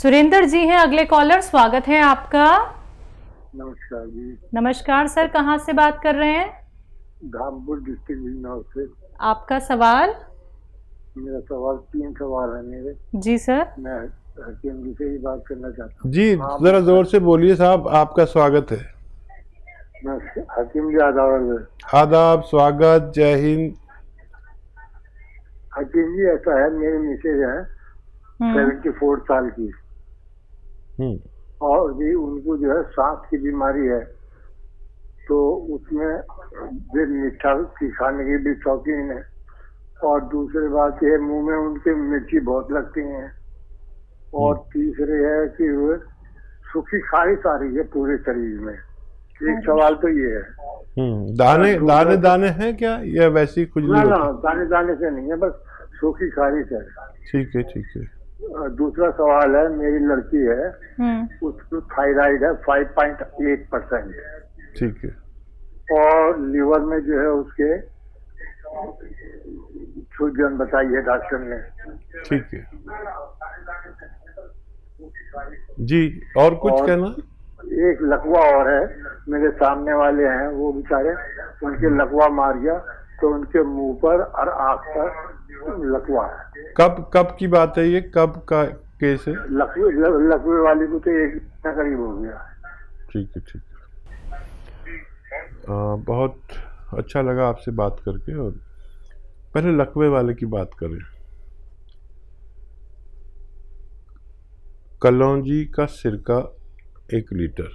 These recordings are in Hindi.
सुरेंद्र जी हैं अगले कॉलर, स्वागत है आपका। नमस्कार जी। नमस्कार सर, कहाँ से बात कर रहे हैं? धामपुर डिस्ट्रिक्ट बिजनौर से। आपका सवाल? मेरा सवाल 3 सवाल है मेरे। जी सर। मैं हकीम जी से ही बात करना चाहता हूँ। जी जरा जोर से बोलिए साहब, आपका स्वागत है। मैं हकीम जी आदाब। आदाब, स्वागत, जय हिंद। हकीम जी ऐसा है, मेरी मिसेज है 74 साल की और भी उनको जो है सांस की बीमारी है, तो उसमें वे मीठा की खाने की भी शौकीन है और दूसरी बात यह मुंह में उनके मिर्ची बहुत लगती है और तीसरे है कि वो सूखी खारिश आ रही है पूरे शरीर में। एक सवाल तो ये है। दाने दाने दाने हैं क्या या वैसी खुजली? ना दाने दाने से नहीं है, बस सूखी खारिश है। ठीक है ठीक है। दूसरा सवाल है, मेरी लड़की है, उसको थायराइड है 5.8%। ठीक है। और लीवर में जो है उसके सूजन बताइए डॉक्टर ने। ठीक है जी, और कुछ कहना? एक लकवा और है, मेरे सामने वाले हैं वो बेचारे, उनके लकवा मार गया तो उनके मुंह पर और आंख पर लकवा है। कब की बात है ये, कब का केस है? लकवे वाली को तो 1 महीना करीब हो गया। ठीक है ठीक है। बहुत अच्छा लगा आपसे बात करके। और पहले लकवे वाले की बात करें। कलौंजी का सिरका 1 लीटर,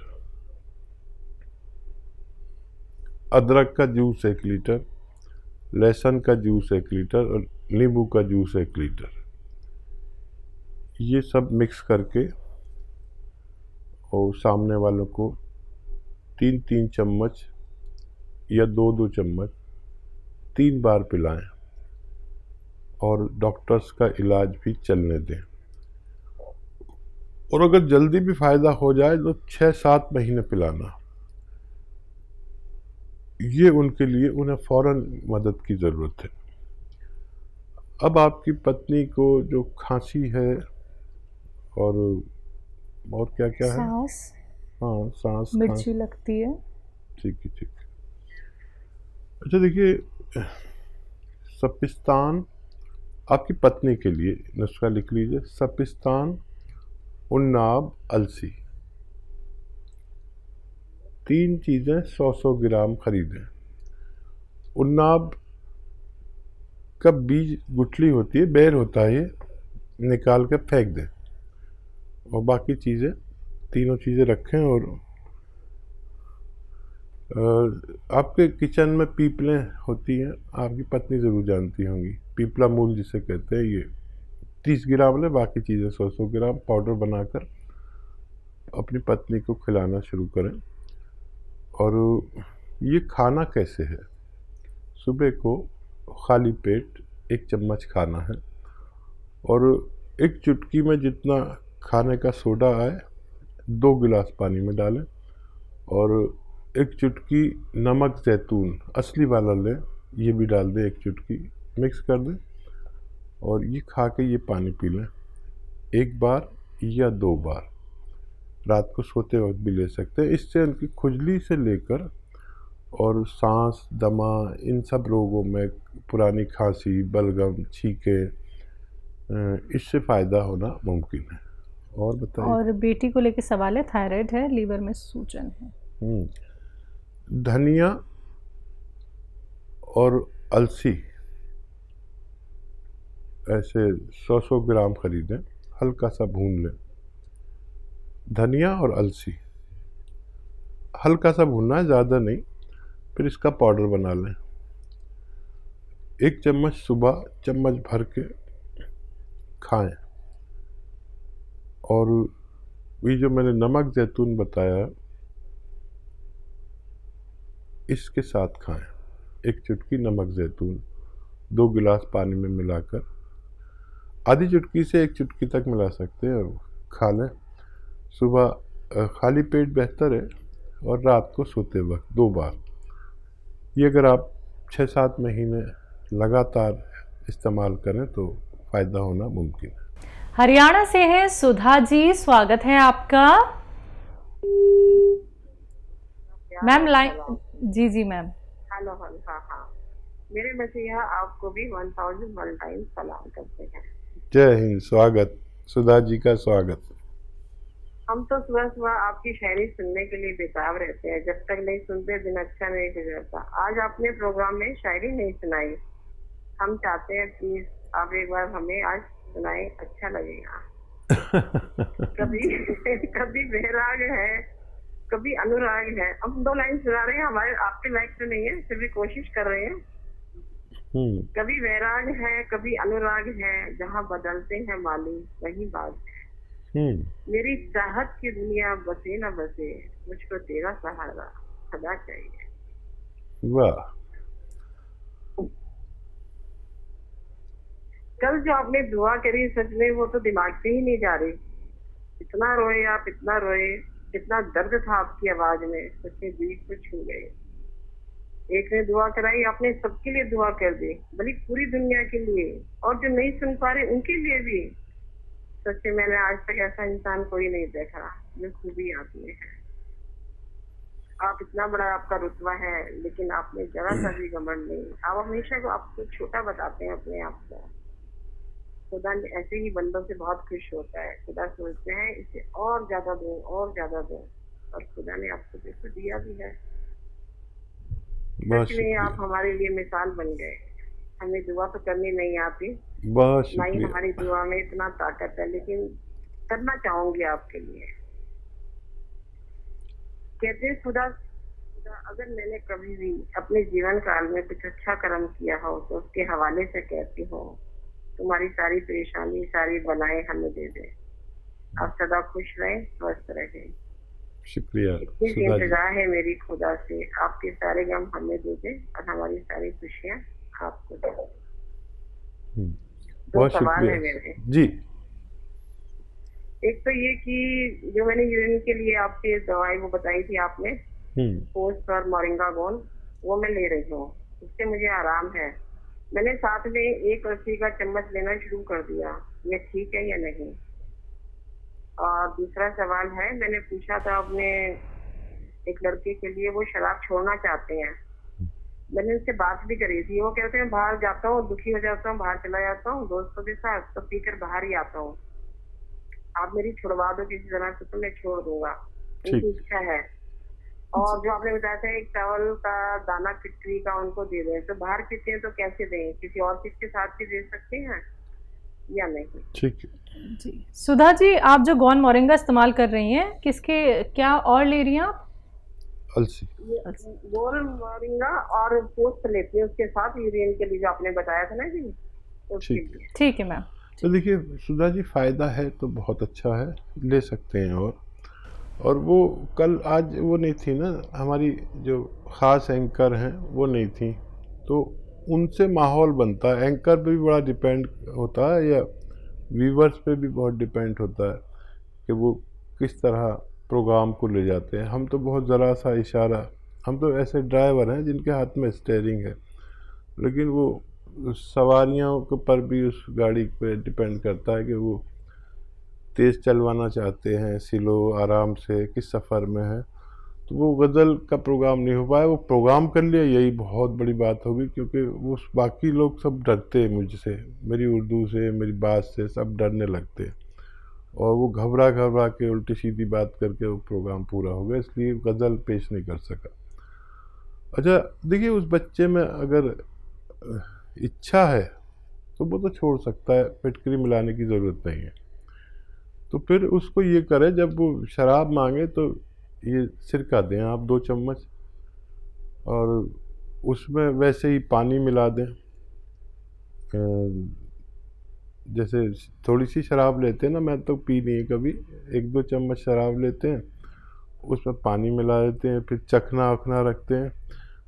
अदरक का जूस 1 लीटर, लहसुन का जूस 1 लीटर और नींबू का जूस 1 लीटर, ये सब मिक्स करके और सामने वालों को 3-3 चम्मच या 2-2 चम्मच 3 बार पिलाएं और डॉक्टर्स का इलाज भी चलने दें। और अगर जल्दी भी फायदा हो जाए तो 6-7 महीने पिलाना। ये उनके लिए, उन्हें फौरन मदद की ज़रूरत है। अब आपकी पत्नी को जो खांसी है और क्या क्या है? सांस। हाँ, सांस, मिर्ची लगती है। ठीक है ठीक है। अच्छा देखिए, सपिस्तान आपकी पत्नी के लिए नुस्खा लिख लीजिए। सपिस्तान, उन्नाब, अलसी, 3 चीज़ें 100-100 ग्राम खरीदें। उन्नाब का बीज गुठली होती है, बेर होता है, ये निकाल कर फेंक दें और बाकी चीज़ें, तीनों चीज़ें रखें। और आपके किचन में पीपलें होती हैं, आपकी पत्नी ज़रूर जानती होंगी, पीपला मूल जिसे कहते हैं। ये 30 ग्राम लें, बाकी चीज़ें 100-100 ग्राम पाउडर बनाकर अपनी पत्नी को खिलाना शुरू करें। और ये खाना कैसे है? सुबह को खाली पेट 1 चम्मच खाना है और 1 चुटकी में जितना खाने का सोडा आए 2 गिलास पानी में डालें और 1 चुटकी नमक जैतून असली वाला लें, ये भी डाल दें, 1 चुटकी मिक्स कर दें और ये खा के ये पानी पी लें 1 बार या 2 बार। रात को सोते वक्त भी ले सकते हैं। इससे उनकी खुजली से लेकर और सांस, दमा, इन सब रोगों में, पुरानी खांसी, बलगम, छींके, इससे फ़ायदा होना मुमकिन है। और बताइए। और बेटी को लेकर सवाल है, थायराइड है, लीवर में सूजन है। धनिया और अलसी ऐसे 100-100 ग्राम खरीदें, हल्का सा भून लें। धनिया और अलसी हल्का सा भूनना है, ज़्यादा नहीं। फिर इसका पाउडर बना लें। 1 चम्मच सुबह चम्मच भर के खाएं। और ये जो मैंने नमक जैतून बताया, इसके साथ खाएं। 1 चुटकी नमक जैतून 2 गिलास पानी में मिलाकर, आधी चुटकी से 1 चुटकी तक मिला सकते हैं और खा लें। सुबह खाली पेट बेहतर है और रात को सोते वक्त 2 बार। ये अगर आप 6-7 महीने लगातार इस्तेमाल करें तो फ़ायदा होना मुमकिन है। हरियाणा से है सुधा जी, स्वागत है आपका। मैम लाइन, जी जी मैम। हेलो हेलो, हाँ हाँ, मेरे मसीहा आपको भी 1001 टाइम सलाम करते हैं। जय हिंद, स्वागत सुधा जी का स्वागत। हम तो सुबह सुबह आपकी शायरी सुनने के लिए बेताब रहते हैं, जब तक नहीं सुनते दिन अच्छा नहीं गुजरता। आज आपने प्रोग्राम में शायरी नहीं सुनाई, हम चाहते हैं प्लीज आप एक बार हमें आज सुनाए, अच्छा लगेगा। कभी कभी बेराग है, कभी अनुराग है। हम 2 लाइन सुना रहे हैं, हमारे आपके लायक तो नहीं है, फिर भी कोशिश कर रहे हैं। कभी वैराग है, कभी अनुराग है, जहाँ बदलते हैं माली वही बात है। मेरी चाहत की दुनिया बसे न बसे, मुझको तेरा सहारा सदा चाहिए। वाह। कल जो आपने दुआ करी, सच में वो तो दिमाग से ही नहीं जा रही। इतना रोए आप, इतना रोए, इतना दर्द था आपकी आवाज में, सच में दिल को छू गए। एक ने दुआ कराई, आपने सबके लिए दुआ कर दी, बल्कि पूरी दुनिया के लिए, और जो नहीं सुन पा रहे उनके लिए भी। सच में मैंने आज तक ऐसा इंसान कोई नहीं देखा जो खूबी आप में है। आप इतना बड़ा आपका रुतबा है, लेकिन आपने जरा सा भी घमंड नहीं। आप हमेशा को आपको छोटा बताते हैं अपने आप को। खुदा ऐसे ही बंदों से बहुत खुश होता है। खुदा सोचते हैं इसे और ज्यादा दो, और ज्यादा दो, और खुदा ने आपको देखो दिया भी है। सच में आप हमारे लिए मिसाल बन गए। हमें दुआ तो करनी नहीं आती, ना ही हमारी दुआ में इतना ताकत है, लेकिन करना चाहूंगी आपके लिए। कहते खुदा अगर मैंने कभी भी अपने जीवन काल में कुछ अच्छा कर्म किया हो तो उसके हवाले से कहती हूँ, तुम्हारी सारी परेशानी, सारी बलाएं हमें दे दे। आप सदा खुश रहें, स्वस्थ रहें। शुक्रिया। इतनी इंतजार है मेरी खुदा से, आपके सारे गम हमें दे दे और हमारी सारी खुशियाँ आपको दे दे। बहुत सवाल है मेरे जी। एक तो ये कि जो मैंने यूरिन के लिए आपसे दवाई वो बताई थी आपने, पोस्ट और मोरिंगा गोन, वो मैं ले रही हूँ, उससे मुझे आराम है। मैंने साथ में 1 लस्सी का चम्मच लेना शुरू कर दिया, ये ठीक है या नहीं? और दूसरा सवाल है, मैंने पूछा था अपने एक लड़के के लिए, वो शराब छोड़ना चाहते हैं। मैंने उनसे बात भी करी थी, वो कहते हैं बाहर जाता हूँ, दुखी हो जाता हूँ, बाहर चला जाता हूँ दोस्तों के साथ, तो पीकर बाहर ही आता हूँ। आप मेरी छुड़वा दो किसी तरह से तो मैं छोड़ दूंगा, उनकी इच्छा है। और जो आपने बताया था एक चावल का दाना खिचड़ी का उनको दे दें, तो बाहर पीते हैं तो कैसे दें? किसी और चीज के साथ भी दे सकते हैं या नहीं? ठीक है जी। सुधा जी, आप जो गौन मोरिंगा इस्तेमाल कर रही हैं, किसके क्या और ले रही हैं आप? अलसी। गौन मोरिंगा और पोस्ट लेती है उसके साथ, यूरिन के लिए जो आपने बताया था ना जी। ठीक है मैम। तो देखिए सुधा जी, फ़ायदा है तो बहुत अच्छा है, ले सकते हैं। और वो कल आज वो नहीं थी ना, हमारी जो ख़ास एंकर हैं वो नहीं थी, तो उनसे माहौल बनता है। एंकर पे भी बड़ा डिपेंड होता है, या व्यूवर्स पे भी बहुत डिपेंड होता है कि वो किस तरह प्रोग्राम को ले जाते हैं। हम तो बहुत ज़रा सा इशारा, हम तो ऐसे ड्राइवर हैं जिनके हाथ में स्टीयरिंग है, लेकिन वो सवारियों के पर भी उस गाड़ी पे डिपेंड करता है कि वो तेज़ चलवाना चाहते हैं, स्लो आराम से, किस सफ़र में है। तो वो गज़ल का प्रोग्राम नहीं हो पाया। वो प्रोग्राम कर लिया, यही बहुत बड़ी बात होगी, क्योंकि वो बाकी लोग सब डरते हैं मुझसे, मेरी उर्दू से, मेरी बात से, सब डरने लगते हैं, और वो घबरा घबरा के उल्टी सीधी बात करके वो प्रोग्राम पूरा हो गया, इसलिए गज़ल पेश नहीं कर सका। अच्छा देखिए, उस बच्चे में अगर इच्छा है तो वो तो छोड़ सकता है, फिटकरी मिलाने की ज़रूरत नहीं है। तो फिर उसको ये करें, जब वो शराब मांगे तो ये सिरका दें आप 2 चम्मच, और उसमें वैसे ही पानी मिला दें। जैसे थोड़ी सी शराब लेते हैं ना, मैं तो पी नहीं कभी, 1-2 चम्मच शराब लेते हैं, उसमें पानी मिला देते हैं, फिर चखना वखना रखते हैं।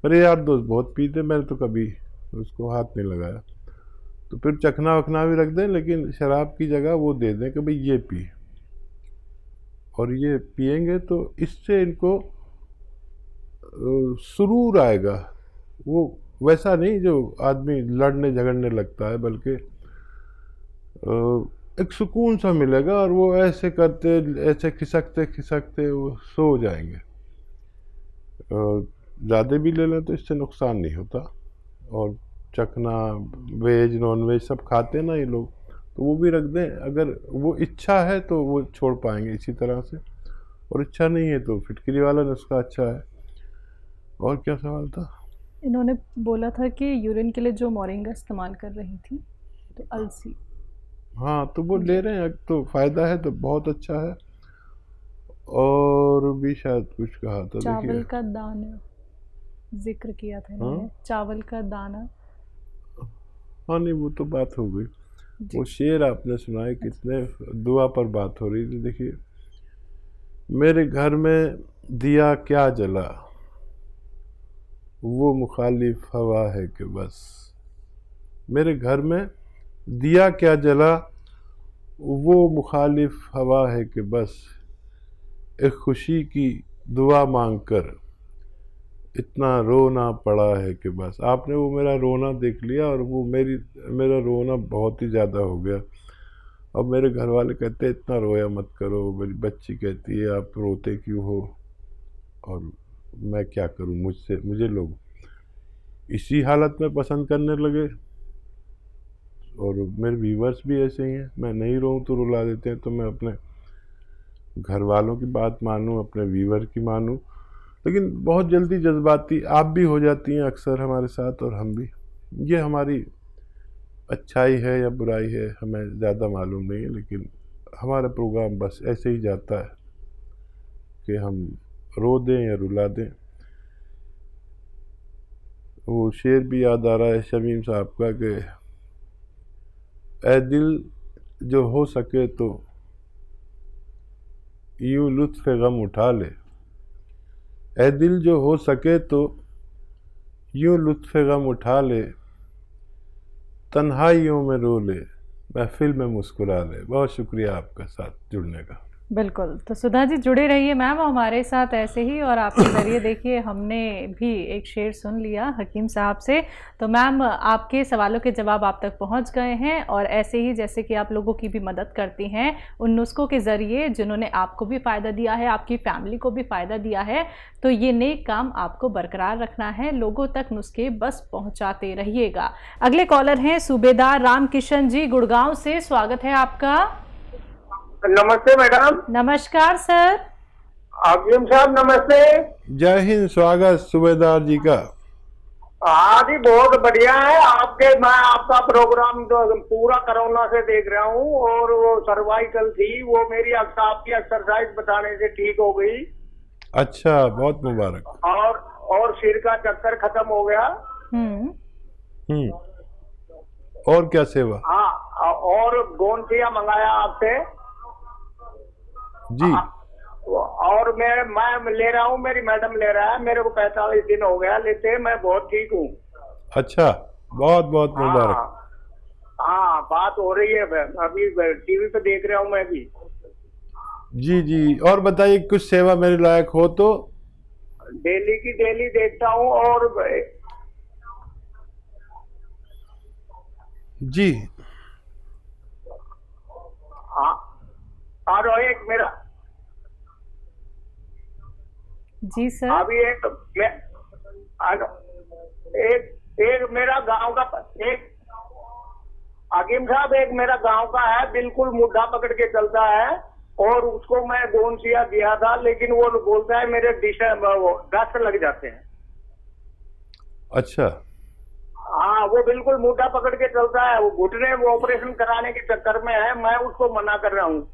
मेरे यार दोस्त बहुत पीते, मैंने तो कभी उसको हाथ नहीं लगाया। तो फिर चखना वखना भी रख दें, लेकिन शराब की जगह वो दे दें कि भाई ये पी, और ये पिएंगे तो इससे इनको सुरूर आएगा। वो वैसा नहीं जो आदमी लड़ने झगड़ने लगता है, बल्कि एक सुकून सा मिलेगा, और वो ऐसे करते ऐसे खिसकते खिसकते वो सो जाएंगे। ज़्यादा भी ले लें तो इससे नुकसान नहीं होता। और चखना वेज नॉन वेज सब खाते हैं ना ये लोग, तो वो भी रख दें। अगर वो इच्छा है तो वो छोड़ पाएंगे इसी तरह से, और इच्छा नहीं है तो फिटकरी वाला नुस्खा अच्छा है। और क्या सवाल था? इन्होंने बोला था कि यूरिन के लिए जो मोरिंगा इस्तेमाल कर रही थी, तो अलसी। हाँ, तो वो ले रहे हैं तो फ़ायदा है, तो बहुत अच्छा है। और भी शायद कुछ कहा था, चावल देखिए। का दाना जिक्र किया था इन्होंने। हाँ? चावल का दाना। हाँ, नहीं वो तो बात हो गई। वो शेर आपने सुना है, कितने दुआ पर बात हो रही थी। देखिए, मेरे घर में दिया क्या जला, वो मुखालिफ हवा है कि बस। मेरे घर में दिया क्या जला, वो मुखालिफ हवा है कि बस। एक खुशी की दुआ मांगकर इतना रोना पड़ा है कि बस। आपने वो मेरा रोना देख लिया, और वो मेरा रोना बहुत ही ज़्यादा हो गया। अब मेरे घर वाले कहते हैं इतना रोया मत करो। मेरी बच्ची कहती है आप रोते क्यों हो, और मैं क्या करूं, मुझे लोग इसी हालत में पसंद करने लगे। और मेरे व्यूवर्स भी ऐसे ही हैं, मैं नहीं रोऊं तो रुला देते हैं। तो मैं अपने घर वालों की बात मानूं, अपने व्यूवर की मानूं, लेकिन बहुत जल्दी जज्बाती आप भी हो जाती हैं अक्सर हमारे साथ, और हम भी। ये हमारी अच्छाई है या बुराई है हमें ज़्यादा मालूम नहीं है, लेकिन हमारा प्रोग्राम बस ऐसे ही जाता है कि हम रो दें या रुला दें। वो शेर भी याद आ रहा है शमीम साहब का कि ए दिल जो हो सके तो यूं लुत्फ़ गम उठा ले। ए दिल जो हो सके तो यूं लुत्फ़ गम उठा ले, तन्हाइयों में रो ले, महफिल में मुस्कुरा ले। बहुत शुक्रिया आपका साथ जुड़ने का। बिल्कुल, तो सुधा जी जुड़े रहिए मैम हमारे साथ ऐसे ही। और आपके ज़रिए देखिए हमने भी एक शेर सुन लिया हकीम साहब से। तो मैम आपके सवालों के जवाब आप तक पहुंच गए हैं, और ऐसे ही जैसे कि आप लोगों की भी मदद करती हैं उन नुस्खों के ज़रिए जिन्होंने आपको भी फ़ायदा दिया है, आपकी फैमिली को भी फ़ायदा दिया है। तो ये नेक काम आपको बरकरार रखना है, लोगों तक नुस्खे बस पहुँचाते रहिएगा। अगले कॉलर हैं सूबेदार राम किशन जी गुड़गांव से। स्वागत है आपका। नमस्ते मैडम। नमस्कार सर। हकीम साहब नमस्ते। जय हिंद। स्वागत सूबेदार जी का। हाँ जी, बहुत बढ़िया है मैं आपका प्रोग्राम तो पूरा कोरोना से देख रहा हूँ, और वो सर्वाइकल थी वो मेरी आपकी एक्सरसाइज बताने से ठीक हो गई। अच्छा, बहुत मुबारक। और सिर का चक्कर खत्म हो गया। और क्या सेवा? हाँ, और गोंदिया मंगाया आपसे जी। और मैं ले रहा हूँ, मेरी मैडम ले रहा है, मेरे को 45 दिन हो गया लेते, मैं बहुत ठीक हूँ। अच्छा, बहुत बहुत मुबारक। हाँ, बात हो रही है, अभी टीवी पे देख रहा हूँ मैं भी। जी जी, और बताइए कुछ सेवा मेरे लायक हो तो। डेली की डेली देखता हूँ। और जी हाँ, और एक मेरा जी सर। अभी एक मेरा गांव का एक हकीम साहब, एक मेरा गांव का है, बिल्कुल मुद्दा पकड़ के चलता है, और उसको मैं गोंसिया दिया था, लेकिन वो बोलता है मेरे दस्त लग जाते हैं। अच्छा। हाँ, वो बिल्कुल मुद्दा पकड़ के चलता है, वो घुटने वो ऑपरेशन कराने के चक्कर में है, मैं उसको मना कर रहा हूँ।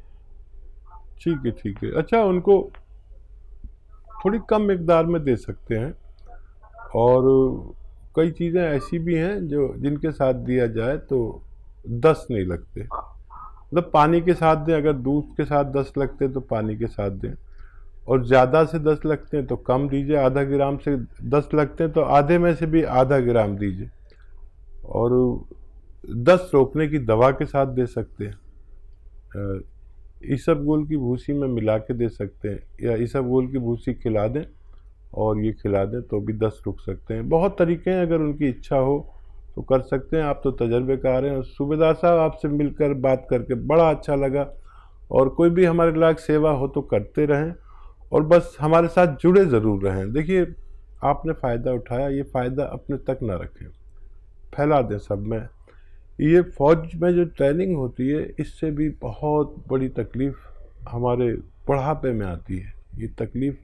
ठीक है ठीक है। अच्छा, उनको थोड़ी कम मिकदार में दे सकते हैं, और कई चीज़ें ऐसी भी हैं जो जिनके साथ दिया जाए तो दस्त नहीं लगते। मतलब पानी के साथ दें, अगर दूध के साथ दस्त लगते हैं तो पानी के साथ दें, और ज़्यादा से दस्त लगते हैं तो कम दीजिए। आधा ग्राम से दस्त लगते हैं तो आधे में से भी आधा ग्राम दीजिए। और दस्त रोकने की दवा के साथ दे सकते हैं, इसबगोल की भूसी में मिला के दे सकते हैं, या इसबगोल की भूसी खिला दें और ये खिला दें तो भी दस्त रुक सकते हैं। बहुत तरीके हैं, अगर उनकी इच्छा हो तो कर सकते हैं। आप तो तजर्बेकार हैं। सूबेदार साहब, आपसे मिलकर बात करके बड़ा अच्छा लगा, और कोई भी हमारे लायक सेवा हो तो करते रहें, और बस हमारे साथ जुड़े ज़रूर रहें। देखिए, आपने फ़ायदा उठाया, ये फ़ायदा अपने तक ना रखें, फैला दें सब में। ये फ़ौज में जो ट्रेनिंग होती है, इससे भी बहुत बड़ी तकलीफ़ हमारे बुढ़ापे में आती है। ये तकलीफ़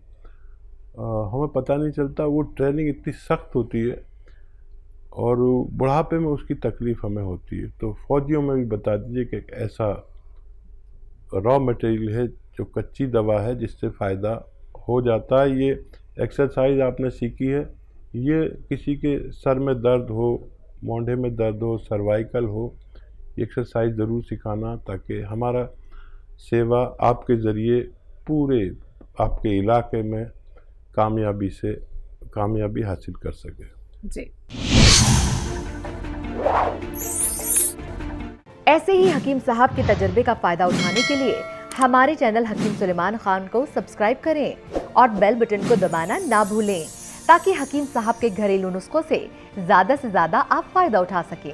हमें पता नहीं चलता, वो ट्रेनिंग इतनी सख्त होती है और बुढ़ापे में उसकी तकलीफ़ हमें होती है। तो फ़ौजियों में भी बता दीजिए कि एक ऐसा रॉ मटेरियल है जो कच्ची दवा है, जिससे फ़ायदा हो जाता है। ये एक्सरसाइज आपने सीखी है, ये किसी के सर में दर्द हो, मोंढे में दर्द हो, सर्वाइकल हो, ये एक्सरसाइज ज़रूर सिखाना, ताकि हमारा सेवा आपके ज़रिए पूरे आपके इलाके में कामयाबी हासिल कर सके। जी। ऐसे ही हकीम साहब के तजर्बे का फायदा उठाने के लिए हमारे चैनल हकीम सुलेमान खान को सब्सक्राइब करें और बेल बटन को दबाना ना भूलें, ताकि हकीम साहब के घरेलू नुस्खों से ज्यादा आप फायदा उठा सकें।